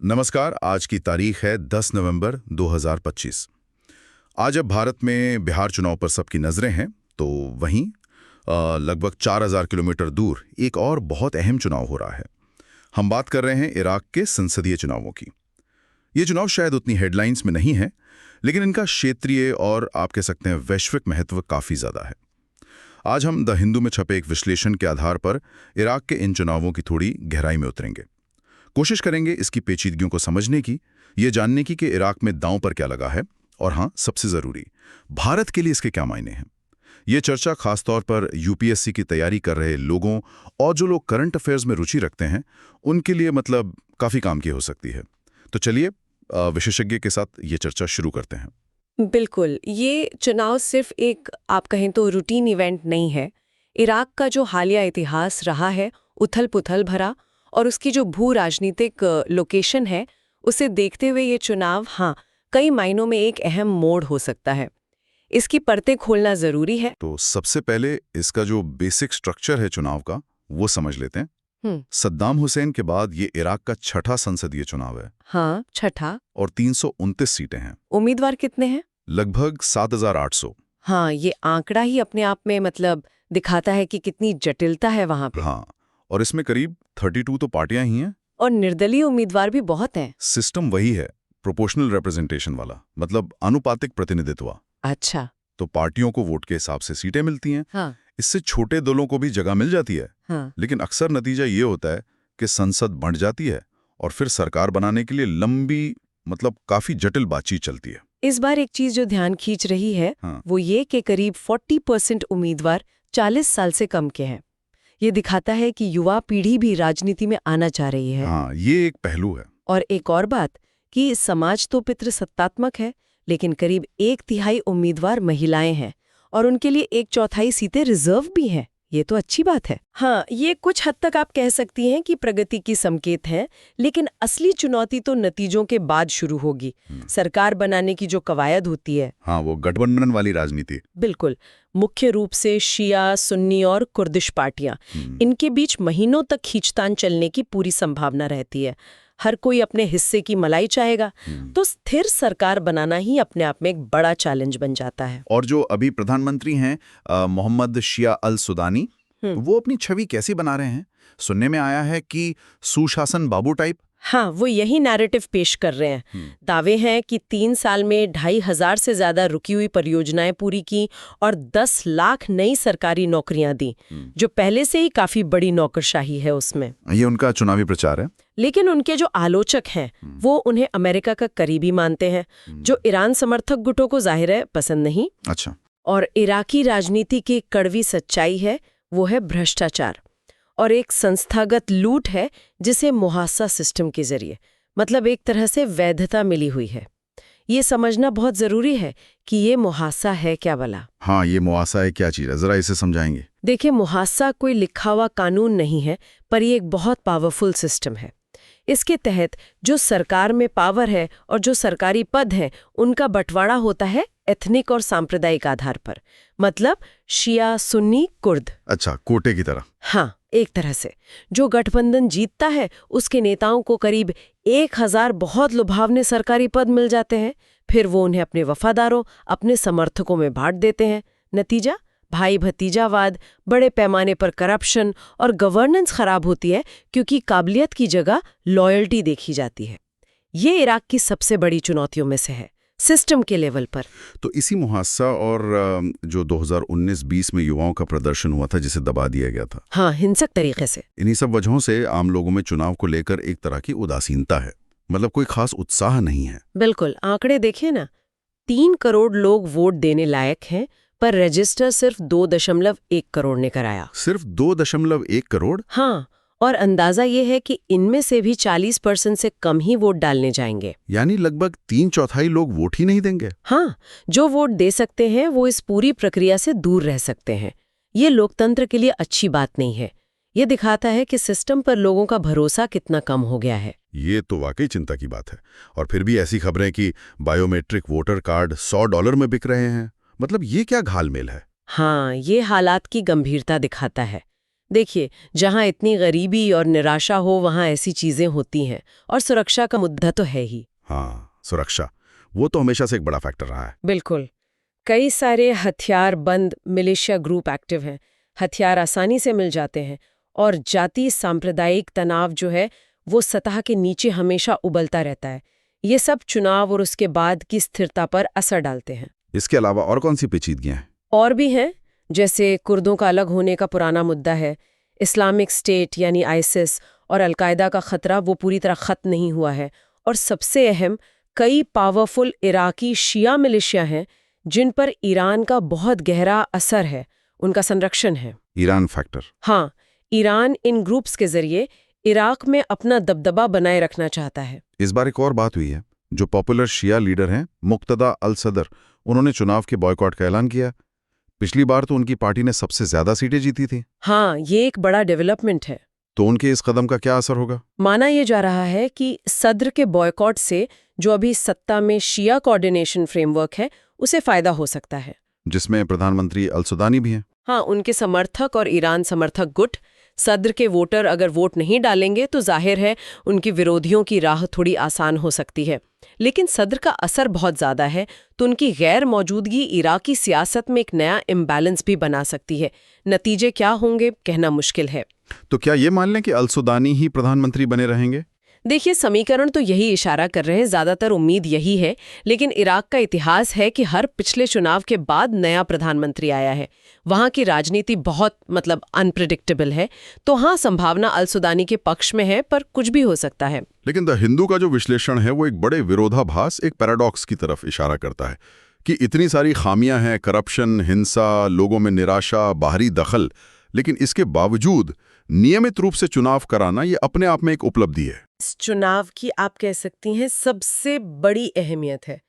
नमस्कार। आज की तारीख है 10 नवंबर 2025। आज जब भारत में बिहार चुनाव पर सबकी नज़रें हैं, तो वहीं लगभग 4000 किलोमीटर दूर एक और बहुत अहम चुनाव हो रहा है। हम बात कर रहे हैं इराक के संसदीय चुनावों की। ये चुनाव शायद उतनी हेडलाइंस में नहीं है, लेकिन इनका क्षेत्रीय और आप कह सकते हैं वैश्विक महत्व काफ़ी ज़्यादा है। आज हम द हिंदू में छपे एक विश्लेषण के आधार पर इराक के इन चुनावों की थोड़ी गहराई में उतरेंगे। कोशिश करेंगे इसकी पेचीदगियों को समझने की, ये जानने की कि इराक में दांव पर क्या लगा है, और हाँ, सबसे जरूरी, भारत के लिए इसके क्या मायने हैं। ये चर्चा खासतौर पर यूपीएससी की तैयारी कर रहे लोगों और जो लोग करंट अफेयर्स में रुचि रखते हैं, उनके लिए मतलब काफ़ी काम की हो सकती है। तो चलिए विशेषज्ञ के साथ ये चर्चा शुरू करते हैं। बिल्कुल, ये चुनाव सिर्फ एक आप कहें तो रूटीन इवेंट नहीं है। इराक का जो हालिया इतिहास रहा है, उथल-पुथल भरा, और उसकी जो भू राजनीतिक लोकेशन है, उसे देखते हुए ये चुनाव कई मायनों में एक अहम मोड़ हो सकता है। इसकी परतें खोलना जरूरी है। तो सबसे पहले इसका जो बेसिक स्ट्रक्चर है चुनाव का, वो समझ लेते हैं। सद्दाम हुसैन के बाद ये इराक का छठा संसदीय चुनाव है। हाँ, छठा। और 329 सीटें हैं। उम्मीदवार कितने हैं? लगभग 7800। हाँ, ये आंकड़ा ही अपने आप में मतलब दिखाता है कि कितनी जटिलता है वहां पे। हाँ, और इसमें करीब 32 तो पार्टियां ही हैं। और निर्दलीय उम्मीदवार भी बहुत हैं। सिस्टम वही है, प्रोपोर्शनल रिप्रेजेंटेशन वाला, मतलब अनुपातिक प्रतिनिधित्व। अच्छा। तो पार्टियों को वोट के हिसाब से सीटें मिलती हैं। हाँ। इससे छोटे दलों को भी जगह मिल जाती है। हाँ। लेकिन अक्सर नतीजा ये होता है कि संसद बढ़ जाती है और फिर सरकार बनाने के लिए लंबी, मतलब काफी जटिल बातचीत चलती है। इस बार एक चीज जो ध्यान खींच रही है, वो ये कि करीब 40% उम्मीदवार 40 साल से कम के हैं। ये दिखाता है कि युवा पीढ़ी भी राजनीति में आना चाह रही है। हाँ, ये एक पहलू है। और एक और बात कि समाज तो पितृसत्तात्मक है, लेकिन करीब 1/3 उम्मीदवार महिलाएं हैं, और उनके लिए 1/4 सीटें रिजर्व भी हैं। ये तो अच्छी बात है। हाँ, ये कुछ हद तक आप कह सकती हैं कि प्रगति की संकेत हैं, लेकिन असली चुनौती तो नतीजों के बाद शुरू होगी। सरकार बनाने की जो कवायद होती है, हाँ, वो गठबंधन वाली राजनीति। बिल्कुल। मुख्य रूप से शिया, सुन्नी और कुर्दिश पार्टियां, इनके बीच महीनों तक खींचतान चलने की पूरी संभावना रहती है। हर कोई अपने हिस्से की मलाई चाहेगा, तो स्थिर सरकार बनाना ही अपने आप में एक बड़ा चैलेंज बन जाता है। और जो अभी प्रधानमंत्री हैं मोहम्मद शिया अल सुदानी, वो अपनी छवि कैसे बना रहे हैं? सुनने में आया है कि सुशासन बाबू टाइप। हाँ, वो यही नैरेटिव पेश कर रहे हैं। दावे हैं कि 3 साल में 2500 से ज्यादा रुकी हुई परियोजनाएं पूरी की और 10 लाख नई सरकारी नौकरियां दी, जो पहले से ही काफी बड़ी नौकरशाही है उसमें। ये उनका चुनावी प्रचार है। लेकिन उनके जो आलोचक हैं, वो उन्हें अमेरिका का करीबी मानते हैं, जो ईरान समर्थक गुटों को जाहिर है पसंद नहीं। अच्छा। और इराकी राजनीति की कड़वी सच्चाई है, वो है भ्रष्टाचार और एक संस्थागत लूट है, जिसे मुहासा सिस्टम के जरिए, मतलब एक तरह से वैधता मिली हुई है। ये समझना बहुत जरूरी है कि ये मुहासा है क्या भला। हाँ, ये मुआसा है क्या चीज़ है, जरा इसे समझाएंगे। देखिए, मुहासा कोई लिखा हुआ कानून नहीं है, पर ये एक बहुत पावरफुल सिस्टम है। इसके तहत जो सरकार में पावर है और जो सरकारी पद हैं, उनका बंटवारा होता है एथनिक और सांप्रदायिक आधार पर, मतलब शिया, सुन्नी, कुर्द। अच्छा, कोटे की तरह। हाँ, एक तरह से जो गठबंधन जीतता है, उसके नेताओं को करीब 1000 बहुत लुभावने सरकारी पद मिल जाते हैं। फिर वो उन्हें अपने वफादारों, अपने समर्थकों में बांट देते हैं। नतीजा भाई भतीजावाद, बड़े पैमाने पर करप्शन और गवर्नेंस खराब होती है, क्योंकि काबिलियत की जगह लॉयल्टी देखी जाती है। ये इराक की सबसे बड़ी चुनौतियों में से है, सिस्टम के लेवल पर। तो इसी मुहासा और जो 2019-20 में युवाओं का प्रदर्शन हुआ था, जिसे दबा दिया गया था, हाँ, हिंसक तरीके से, इन्हीं सब वजहों से आम लोगों में चुनाव को लेकर एक तरह की उदासीनता है। मतलब कोई खास उत्साह नहीं है। बिल्कुल। आंकड़े देखिए ना, 3 करोड़ लोग वोट देने लायक हैं, पर रजिस्टर सिर्फ 2.1 करोड़ ने कराया। सिर्फ 2.1 करोड़? हाँ, और अंदाजा ये है कि इनमें से भी 40% से कम ही वोट डालने जाएंगे। यानी लगभग 3/4 लोग वोट ही नहीं देंगे। हाँ, जो वोट दे सकते हैं वो इस पूरी प्रक्रिया से दूर रह सकते हैं। ये लोकतंत्र के लिए अच्छी बात नहीं है। ये दिखाता है कि सिस्टम पर लोगों का भरोसा कितना कम हो गया है। ये तो वाकई चिंता की बात है। और फिर भी ऐसी खबरें कि बायोमेट्रिक वोटर कार्ड $100 में बिक रहे हैं। मतलब ये क्या घालमेल है? हाँ, ये हालात की गंभीरता दिखाता है। देखिए, जहां इतनी गरीबी और निराशा हो वहां ऐसी चीजें होती हैं, और सुरक्षा का मुद्दा तो है ही। हाँ, सुरक्षा वो तो हमेशा से एक बड़ा फैक्टर रहा है। बिल्कुल। कई सारे हथियार बंद मिलिशिया ग्रुप एक्टिव हैं, हथियार आसानी से मिल जाते हैं, और जाति सांप्रदायिक तनाव जो है वो सतह के नीचे हमेशा उबलता रहता है। ये सब चुनाव और उसके बाद की स्थिरता पर असर डालते हैं। इसके अलावा और कौन सी पेचीदगियां हैं? और भी हैं, जैसे कुर्दों का अलग होने का पुराना मुद्दा है, इस्लामिक स्टेट यानी आईसिस और अलकायदा का खतरा वो पूरी तरह खत्म नहीं हुआ है, और सबसे अहम, कई पावरफुल इराकी शिया मिलिशिया हैं जिन पर ईरान का बहुत गहरा असर है, उनका संरक्षण है। Iran factor. हाँ, ईरान इन ग्रुप्स के जरिए इराक में अपना दबदबा बनाए रखना चाहता है। इस बार एक और बात हुई है, जो पॉपुलर शिया लीडर हैं मुक्तदा अल सदर, उन्होंने चुनाव के बॉयकॉट का ऐलान किया। पिछली बार तो उनकी पार्टी ने सबसे ज्यादा सीटें जीती थी। हाँ, ये एक बड़ा डेवलपमेंट है। तो उनके इस कदम का क्या असर होगा? माना यह जा रहा है कि सद्र के बॉयकॉट से जो अभी सत्ता में शिया कोऑर्डिनेशन फ्रेमवर्क है उसे फायदा हो सकता है, जिसमें प्रधानमंत्री अल सुदानी भी हैं। हाँ, उनके समर्थक और ईरान समर्थक गुट सद्र के वोटर अगर वोट नहीं डालेंगे तो जाहिर है उनकी विरोधियों की राह थोड़ी आसान हो सकती है। लेकिन सद्र का असर बहुत ज़्यादा है, तो उनकी गैर मौजूदगी इराकी सियासत में एक नया इम्बैलेंस भी बना सकती है। नतीजे क्या होंगे कहना मुश्किल है। तो क्या ये मान लें कि अल सुदानी ही प्रधानमंत्री बने रहेंगे? देखिए, समीकरण तो यही इशारा कर रहे हैं, ज़्यादातर उम्मीद यही है, लेकिन इराक का इतिहास है कि हर पिछले चुनाव के बाद नया प्रधानमंत्री आया है। वहाँ की राजनीति बहुत अनप्रिडिक्टेबल है, तो हाँ, संभावना अल सुदानी के पक्ष में है, पर कुछ भी हो सकता है। लेकिन द हिंदू का जो विश्लेषण है वो एक बड़े विरोधाभास, एक पैराडॉक्स की तरफ इशारा करता है कि इतनी सारी खामियां हैं, करप्शन, हिंसा, लोगों में निराशा, बाहरी दखल, लेकिन इसके बावजूद नियमित रूप से चुनाव कराना ये अपने आप में एक उपलब्धि है। इस चुनाव की आप कह सकती हैं सबसे बड़ी अहमियत है,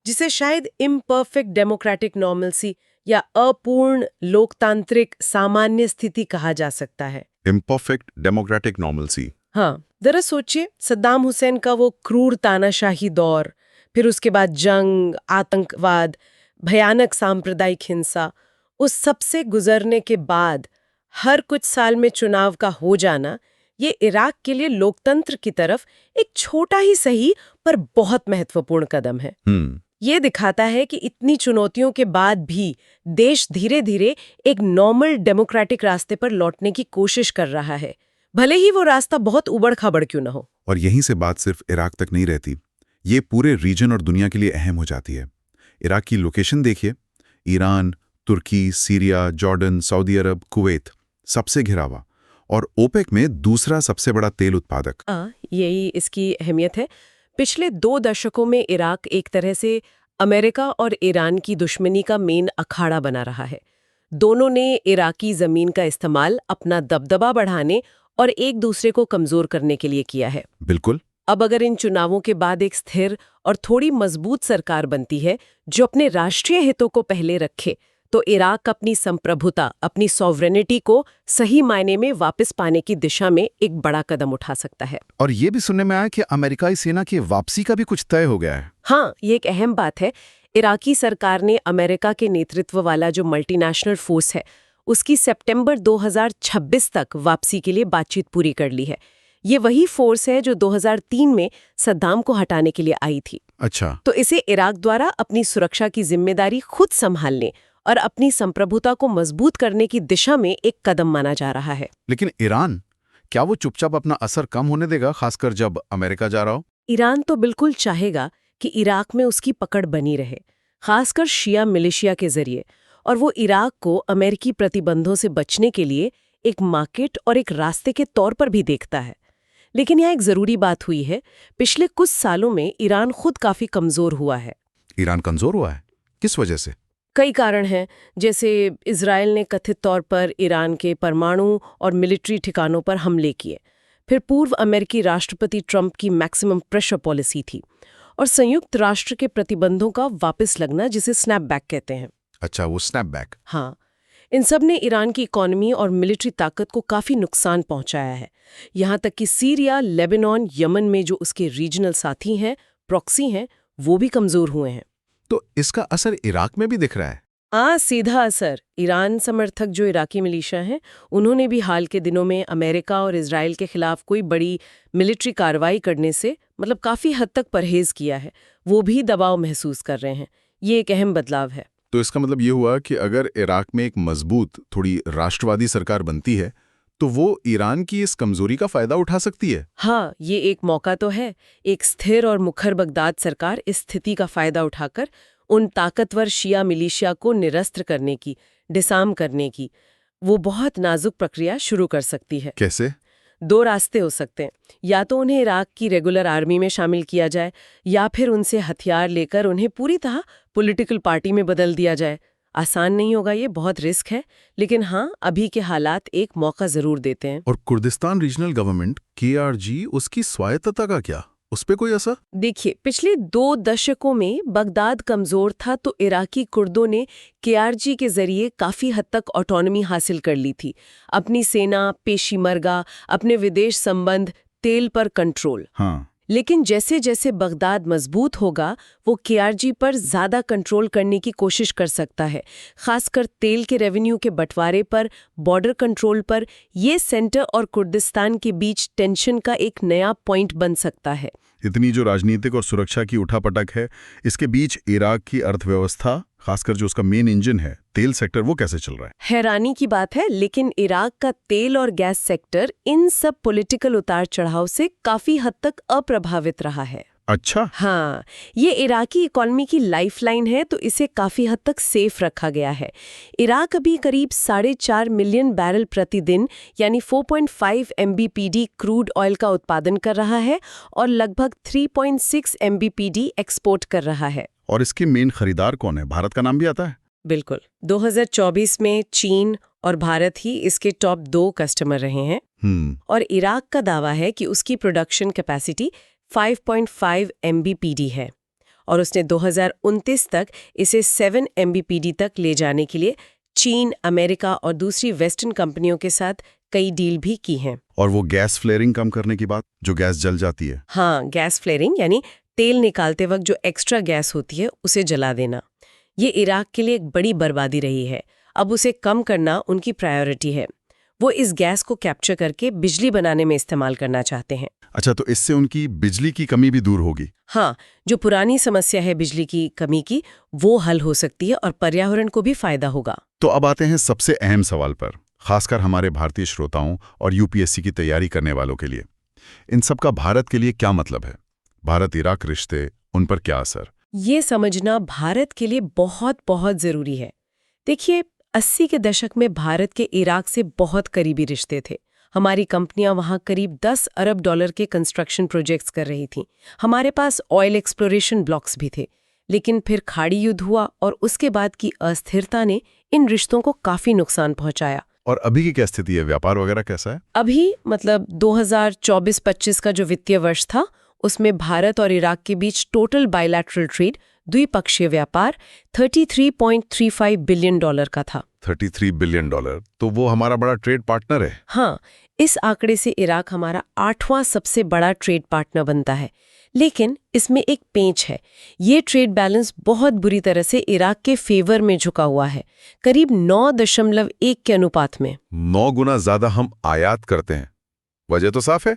जिसे शायद इम्परफेक्ट डेमोक्रेटिक नॉर्मलसी या अपूर्ण लोकतांत्रिक सामान्य स्थिति कहा जा सकता है। Imperfect democratic normalcy. हाँ, जरा सोचिए, सद्दाम हुसैन का वो क्रूर तानाशाही दौर, फिर उसके बाद जंग, आतंकवाद, भयानक सांप्रदायिक हिंसा, उस सब से गुजरने के बाद हर कुछ साल में चुनाव का हो जाना, ये इराक के लिए लोकतंत्र की तरफ एक छोटा ही सही पर बहुत महत्वपूर्ण कदम है। ये दिखाता है कि इतनी चुनौतियों के बाद भी देश धीरे धीरे एक नॉर्मल डेमोक्रेटिक रास्ते पर लौटने की कोशिश कर रहा है, भले ही वो रास्ता बहुत उबड़-खाबड़ क्यों न हो। और यहीं से बात सिर्फ इराक तक नहीं रहती, ये पूरे रीजन और दुनिया के लिए अहम हो जाती है। इराक की लोकेशन देखिए, ईरान, तुर्की, सीरिया, जॉर्डन, सऊदी अरब, कुवैत, सबसे घिरा हुआ, और ओपेक में दूसरा सबसे बड़ा तेल उत्पादक। यही इसकी अहमियत है। पिछले 2 दशकों में इराक एक तरह से अमेरिका और ईरान की दुश्मनी का मेन अखाड़ा बना रहा है। दोनों ने इराकी जमीन का इस्तेमाल अपना दबदबा बढ़ाने और एक दूसरे को कमजोर करने के लिए किया है। बिल्कुल। अब अगर इन चुनावों के बाद एक स्थिर और थोड़ी मजबूत सरकार बनती है जो अपने राष्ट्रीय हितों को पहले रखे, तो इराक अपनी संप्रभुता, अपनी सॉवरेनिटी को सही मायने में वापस पाने की दिशा में एक बड़ा कदम उठा सकता है। और ये भी सुनने में आया कि अमेरिकाई सेना की वापसी का भी कुछ तय हो गया है। हाँ, ये एक अहम बात है। इराकी सरकार ने अमेरिका के नेतृत्व वाला जो मल्टीनेशनल फोर्स है, उसकी सितंबर 2026 तक वापसी के लिए बातचीत पूरी कर ली है। ये वही फोर्स है जो 2003 में सद्दाम को हटाने के लिए आई थी। अच्छा। तो इसे इराक द्वारा अपनी सुरक्षा की जिम्मेदारी खुद संभालने और अपनी संप्रभुता को मजबूत करने की दिशा में एक कदम माना जा रहा है। लेकिन ईरान, क्या वो चुपचाप अपना असर कम होने देगा, खासकर जब अमेरिका जा रहा हो? ईरान तो बिल्कुल चाहेगा कि इराक में उसकी पकड़ बनी रहे, खासकर शिया मिलिशिया के जरिए, और वो इराक को अमेरिकी प्रतिबंधों से बचने के लिए एक मार्केट और एक रास्ते के तौर पर भी देखता है। लेकिन यहाँ एक जरूरी बात हुई है, पिछले कुछ सालों में ईरान खुद काफी कमजोर हुआ है। ईरान कमजोर हुआ है? किस वजह से? कई कारण हैं, जैसे इजराइल ने कथित तौर पर ईरान के परमाणु और मिलिट्री ठिकानों पर हमले किए, फिर पूर्व अमेरिकी राष्ट्रपति ट्रंप की मैक्सिमम प्रेशर पॉलिसी थी, और संयुक्त राष्ट्र के प्रतिबंधों का वापस लगना, जिसे स्नैपबैक कहते हैं। अच्छा, वो स्नैपबैक। हाँ, इन सब ने ईरान की इकोनॉमी और मिलिट्री ताकत को काफी नुकसान पहुंचाया है। यहाँ तक कि सीरिया, लेबनान, यमन में जो उसके रीजनल साथी हैं, प्रॉक्सी हैं, वो भी कमजोर हुए हैं। तो इसका असर इराक में भी दिख रहा है? सीधा असर। ईरान समर्थक जो इराकी मिलिशिया हैं, उन्होंने भी हाल के दिनों में अमेरिका और इजराइल के खिलाफ कोई बड़ी मिलिट्री कार्रवाई करने से काफी हद तक परहेज किया है। वो भी दबाव महसूस कर रहे हैं। ये एक अहम बदलाव है। तो इसका मतलब ये हुआ कि अगर इराक में एक मजबूत, थोड़ी राष्ट्रवादी सरकार बनती है, तो वो ईरान की इस कमजोरी का फायदा उठा सकती है। हाँ, ये एक मौका तो है। एक स्थिर और मुखर बगदाद सरकार इस स्थिति का फायदा उठाकर उन ताकतवर शिया मिलिशिया को निरस्त्र करने की, डिसार्म करने की, वो बहुत नाजुक प्रक्रिया शुरू कर सकती है। कैसे? 2 रास्ते हो सकते हैं। या तो उन्हें इराक की रेगुलर आर्मी में शामिल किया जाए, या फिर उनसे हथियार लेकर उन्हें पूरी तरह पॉलिटिकल पार्टी में बदल दिया जाए। आसान नहीं होगा, ये बहुत रिस्क है, लेकिन हाँ, अभी के हालात एक मौका जरूर देते हैं। और कुर्दिस्तान रीजनल गवर्नमेंट KRG, उसकी स्वायत्तता का क्या? उस पे कोई असर? देखिए, पिछले 2 दशकों में बगदाद कमजोर था, तो इराकी कुर्दों ने KRG के जरिए काफी हद तक ऑटोनॉमी हासिल कर ली थी। अपनी सेना, पेशीमरगा, अपने विदेश संबंध, तेल पर कंट्रोल। हाँ। लेकिन जैसे जैसे बगदाद मजबूत होगा, वो KRG पर ज्यादा कंट्रोल करने की कोशिश कर सकता है, खासकर तेल के रेवेन्यू के बंटवारे पर, बॉर्डर कंट्रोल पर। ये सेंटर और कुर्दिस्तान के बीच टेंशन का एक नया पॉइंट बन सकता है। इतनी जो राजनीतिक और सुरक्षा की उठापटक है, इसके बीच इराक की अर्थव्यवस्था, खासकर जो उसका मेन इंजन है, तेल सेक्टर, वो कैसे चल रहा है? हैरानी की बात है, लेकिन इराक का तेल और गैस सेक्टर इन सब पॉलिटिकल उतार चढ़ाव से काफी हद तक अप्रभावित रहा है। अच्छा। हाँ, ये इराकी इकोनॉमी की लाइफलाइन है, तो इसे काफी हद तक सेफ रखा गया है। इराक अभी करीब 4.5 मिलियन बैरल प्रतिदिन यानी 4.5 MBPD क्रूड ऑयल का उत्पादन कर रहा है और लगभग 3.6 MBPD एक्सपोर्ट कर रहा है। और इसके मेन खरीदार कौन है? भारत का नाम भी आता है? बिल्कुल। 2024 में चीन और भारत ही इसके टॉप 2 कस्टमर रहे हैं। और इराक का दावा है कि उसकी प्रोडक्शन कैपेसिटी 5.5 MBPD है और उसने 2029 तक इसे 7 MBPD तक ले जाने के लिए चीन, अमेरिका और दूसरी वेस्टर्न कंपनियों के साथ कई डील भी की हैं। और वो गैस फ्लेयरिंग कम करने की बात, जो गैस जल जाती है? हाँ, गैस फ्लेयरिंग यानी तेल निकालते वक्त जो एक्स्ट्रा गैस होती है उसे जला देना। ये इराक के लिए एक बड़ी बर्बादी रही है। अब उसे कम करना उनकी प्रायोरिटी है। वो इस गैस को कैप्चर करके बिजली बनाने में इस्तेमाल करना चाहते हैं। अच्छा, तो इससे उनकी बिजली की कमी भी दूर होगी? हाँ, जो पुरानी समस्या है बिजली की कमी की, वो हल हो सकती है और पर्यावरण को भी फायदा होगा। तो अब आते हैं सबसे अहम सवाल पर, खासकर हमारे भारतीय श्रोताओं और UPSC की तैयारी करने वालों के लिए। इन सब का भारत के लिए क्या मतलब है? भारत इराक रिश्ते, उन पर क्या असर? ये समझना भारत के लिए बहुत बहुत जरूरी है। देखिए, 80 के दशक में भारत के इराक से बहुत करीबी रिश्ते थे। हमारी कंपनियां वहां करीब $10 अरब के कंस्ट्रक्शन प्रोजेक्ट्स कर रही थीं। हमारे पास ऑयल एक्सप्लोरेशन ब्लॉक्स भी थे। लेकिन फिर खाड़ी युद्ध हुआ और उसके बाद की अस्थिरता ने इन रिश्तों को काफी नुकसान पहुंचाया। और अभी की क्या स्थिति है? व्यापार वगैरह कैसा है? अभी 2024-25 का जो वित्तीय वर्ष था, उसमें भारत और इराक के बीच टोटल बायलैटरल ट्रेड, द्विपक्षीय व्यापार, $33.35 बिलियन का था। $33 बिलियन, तो वो हमारा बड़ा ट्रेड पार्टनर है। हाँ, इस आंकड़े से इराक हमारा 8वां सबसे बड़ा ट्रेड पार्टनर बनता है। लेकिन इसमें एक पेंच है। ये ट्रेड बैलेंस बहुत बुरी तरह से इराक के फेवर में झुका हुआ है, करीब 9.1 के अनुपात में। 9 गुना ज्यादा हम आयात करते हैं। वजह तो साफ है,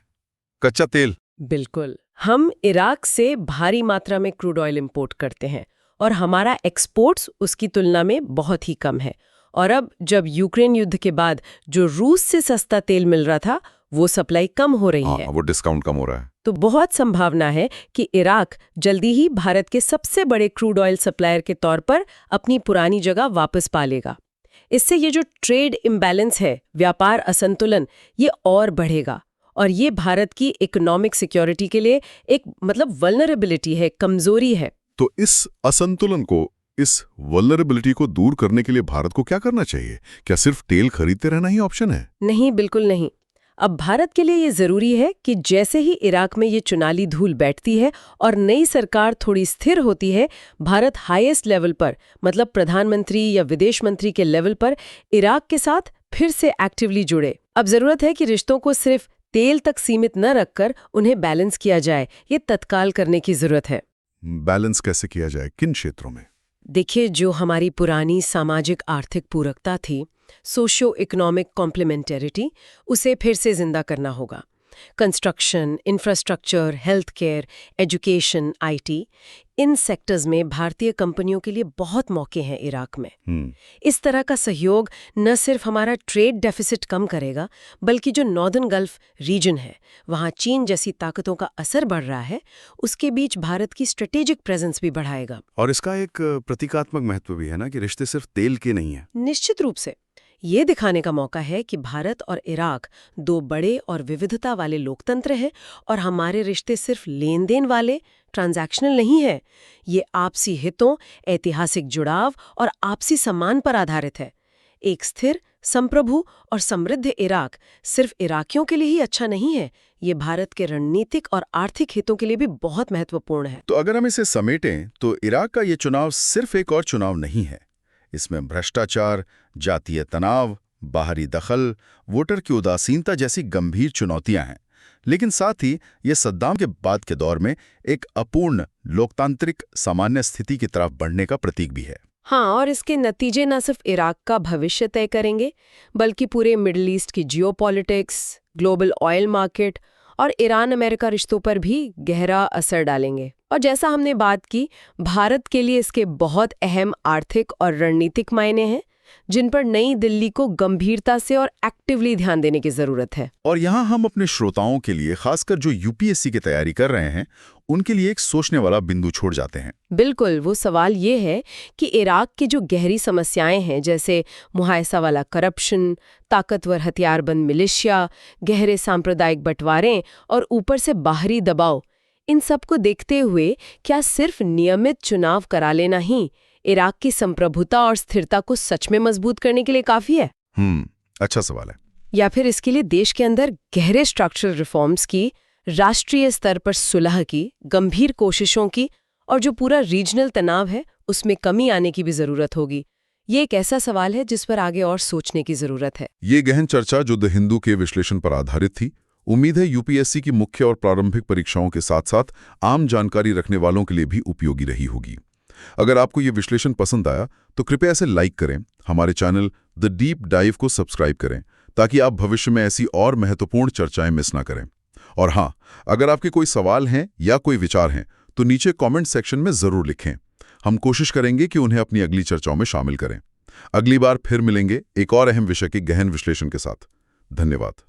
कच्चा तेल। बिल्कुल। हम इराक से भारी मात्रा में क्रूड ऑयल इंपोर्ट करते हैं और हमारा एक्सपोर्ट्स उसकी तुलना में बहुत ही कम है। और अब जब यूक्रेन युद्ध के बाद जो रूस से सस्ता तेल मिल रहा था, वो सप्लाई कम हो रही है। वो डिस्काउंट कम हो रहा है। तो बहुत संभावना है कि इराक जल्दी ही भारत के सबसे बड़े क्रूड ऑयल सप्लायर के तौर पर अपनी पुरानी जगह वापस पा लेगा। इससे ये जो ट्रेड इम्बैलेंस है, व्यापार असंतुलन, ये और बढ़ेगा और ये भारत की इकोनॉमिक सिक्योरिटी के लिए एक वल्नरेबिलिटी है, कमजोरी है। तो इस असंतुलन को, इस वल्नरेबिलिटी को दूर करने के लिए भारत को क्या करना चाहिए? क्या सिर्फ तेल खरीदते रहना ही ऑप्शन है? नहीं, बिल्कुल नहीं। अब भारत के लिए ये जरूरी है कि जैसे ही इराक में ये चुनाली धूल बैठती है और नई सरकार थोड़ी स्थिर होती है, भारत हाईएस्ट लेवल पर, प्रधानमंत्री या विदेश मंत्री के लेवल पर इराक के साथ फिर से एक्टिवली जुड़े। अब जरूरत है कि रिश्तों को सिर्फ तेल तक सीमित न रखकर उन्हें बैलेंस किया जाए। ये तत्काल करने की जरूरत है। बैलेंस कैसे किया जाए? किन क्षेत्रों में? देखिए, जो हमारी पुरानी सामाजिक आर्थिक पूरकता थी, सोशियो इकोनॉमिक कॉम्प्लीमेंटेरिटी, उसे फिर से जिंदा करना होगा। Construction, infrastructure, health care, education, IT, in sectors में भारतीय कंपनियों के लिए बहुत मौके हैं इराक में। इस तरह का सहयोग न सिर्फ हमारा ट्रेड डेफिसिट कम करेगा, बल्कि जो नॉर्दर्न गल्फ रीजन है, वहाँ चीन जैसी ताकतों का असर बढ़ रहा है, उसके बीच भारत की स्ट्रेटेजिक प्रेजेंस भी बढ़ाएगा। और इसका एक प्रतीकात्मक महत्व भी है ना, कि रिश्ते सिर्फ तेल के नहीं हैं। निश्चित रूप से ये दिखाने का मौका है कि भारत और इराक दो बड़े और विविधता वाले लोकतंत्र हैं, और हमारे रिश्ते सिर्फ लेन देन वाले, ट्रांजैक्शनल नहीं है। ये आपसी हितों, ऐतिहासिक जुड़ाव और आपसी सम्मान पर आधारित है। एक स्थिर, संप्रभु और समृद्ध इराक सिर्फ इराकियों के लिए ही अच्छा नहीं है, ये भारत के रणनीतिक और आर्थिक हितों के लिए भी बहुत महत्वपूर्ण है। तो अगर हम इसे समेटें तो इराक का ये चुनाव सिर्फ एक और चुनाव नहीं है। इसमें भ्रष्टाचार, जातीय तनाव, बाहरी दखल, वोटर की उदासीनता जैसी गंभीर चुनौतियां हैं। लेकिन साथ ही ये सद्दाम के बाद के दौर में एक अपूर्ण लोकतांत्रिक सामान्य स्थिति की तरफ बढ़ने का प्रतीक भी है। हाँ, और इसके नतीजे न सिर्फ इराक का भविष्य तय करेंगे, बल्कि पूरे मिडिल ईस्ट की जियोपॉलिटिक्स, ग्लोबल ऑयल मार्केट और ईरान अमेरिका रिश्तों पर भी गहरा असर डालेंगे। और जैसा हमने बात की, भारत के लिए इसके बहुत अहम आर्थिक और रणनीतिक मायने हैं, जिन पर नई दिल्ली को गंभीरता से और एक्टिवली ध्यान देने की जरूरत है। और यहाँ हम अपने श्रोताओं के लिए, खासकर जो यूपीएससी की तैयारी कर रहे हैं, उनके लिए एक सोचने वाला बिंदु छोड़ जाते हैं। बिल्कुल, वो सवाल ये है कि इराक की जो गहरी समस्याएं हैं, जैसे मुहायसा वाला करप्शन, ताकतवर हथियारबंद मिलिशिया, गहरे सांप्रदायिक बंटवारे और ऊपर से बाहरी दबाव, इन सब को देखते हुए क्या सिर्फ नियमित चुनाव करा लेना ही इराक की संप्रभुता और स्थिरता को सच में मजबूत करने के लिए काफी है? अच्छा सवाल है। या फिर इसके लिए देश के अंदर गहरे स्ट्रक्चरल रिफॉर्म्स की, राष्ट्रीय स्तर पर सुलह की, गंभीर कोशिशों की, और जो पूरा रीजनल तनाव है उसमें कमी आने की भी जरूरत होगी? ये एक ऐसा सवाल है जिस पर आगे और सोचने की जरूरत है। ये गहन चर्चा जो द हिंदू के विश्लेषण पर आधारित थी, उम्मीद है यूपीएससी की मुख्य और प्रारंभिक परीक्षाओं के साथ साथ आम जानकारी रखने वालों के लिए भी उपयोगी रही होगी। अगर आपको ये विश्लेषण पसंद आया तो कृपया इसे लाइक करें, हमारे चैनल द डीप डाइव को सब्सक्राइब करें, ताकि आप भविष्य में ऐसी और महत्वपूर्ण चर्चाएं मिस ना करें। और हाँ, अगर आपके कोई सवाल हैं या कोई विचार हैं तो नीचे कमेंट सेक्शन में जरूर लिखें। हम कोशिश करेंगे कि उन्हें अपनी अगली चर्चाओं में शामिल करें। अगली बार फिर मिलेंगे एक और अहम विषय के गहन विश्लेषण के साथ। धन्यवाद।